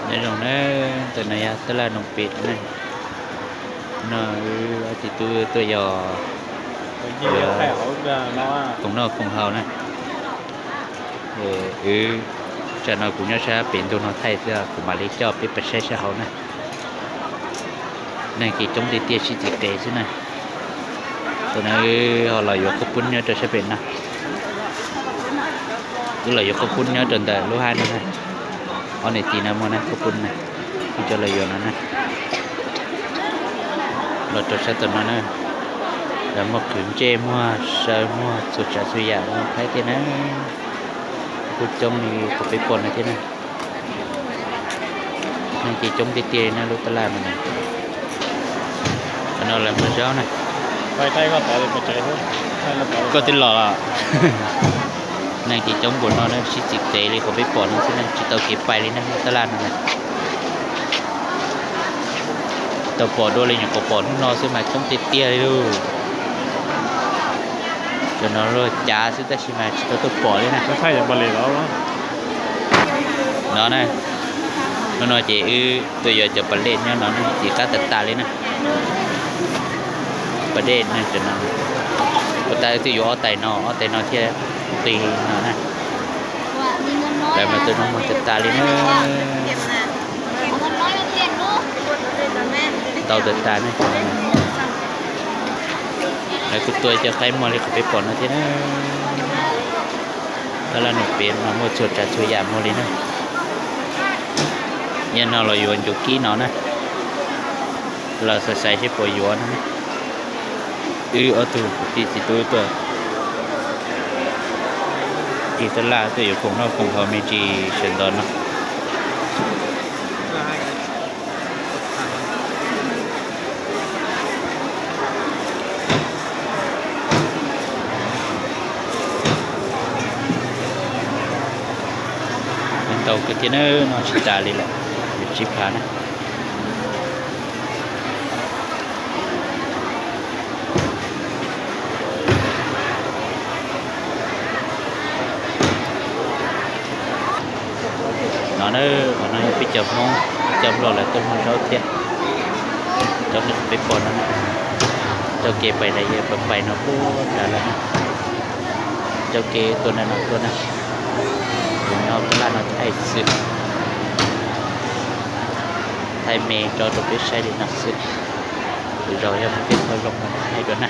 ในตรงนั้นตัวไหนอะตลาดนงเป็ดนั่นน่ะติดตัวยอ Nhiều thẻ nó ของนอกของเฮานะจะนอยกูเนี่ยใช้เป็นตัวนอไทยเสื้อกูมาเลี้ยจอบเป็นประเทศเฮานะนั่นคือจงเตี้ยชิจิเตะใช่ไหมตัวนั้นเขาเราอยู่กับปุ่นเนี่ยจะใช้เป็นนะคือเราอยู่กับปุ่นเนี่ยจนแต่รู้ฮันนะเอาในตีน้ำมันนะกับปุ่นนะที่จะเราอยู่นั่นนะเราจะใช้ตัวนั้นนะแล้วมาขืนเจมัวเซมัวสุดจะสุยามัวใครที่นั้นกูจงมีกูไปปนอะไรที่นั่นนั่นคือจงเตี้ยนะรู้ตลาดมันนะอันนั้นแหละมันเจ้านะ Vai tay vào tay để chạy thôi. Hay là bỏ ก็ติดหล่อละนั่นที่จงบนนอนนะชิจิเตะเลยเขาไปปอนนั่นสินะจิตเอาเก็บไปเลยนะตลาดนั่นแหละแต่ปอดโดนเลยอย่างกับปอดนอนซึ่งมาจงเตี้ยเลยดูจนนอนรถจ้าซึ่งแต่ชิมาจิตตัวปอดเลยนะ Nó phải là bật lửa đó. นอนนะนอนจีตัวใหญ่จะประเด็นเนี่ยนอนจีก้าตัดตาเลยนะประเด็นนั่นจะนอนประเด็นที่อยู่อ้อไตนอที่ตีนอนนะแต่มาตัวน้องมันตัดตาเลยนะเตาตัดตาเนี่ยแล้วก็ตัวจะใครมอเลยเขาไปปอนนะที่นั่นแล้วเราหนุ่มเป็นมาหมดชุดจะช่วยยามโมเลยนะยันเราอยู่จุกี้nó nè là sẽ xài cái bồi dưỡng nè ở từ thì tôi thì tất là tôi cũng nó cũng có mình chỉ chuyển đổi nó tàu cái tiếng nó chỉ trả lại chip khá này nó bị chậm không chậm rồi là tôi muốn rau tiền cho nó bị bòn nó cho kê bài này bài nó cũng là cho kê tôi này nó là nó thay sự thay mẹ cho tôi biết sai đi nạp sự rồi em biết thôi lòng này hay đó nè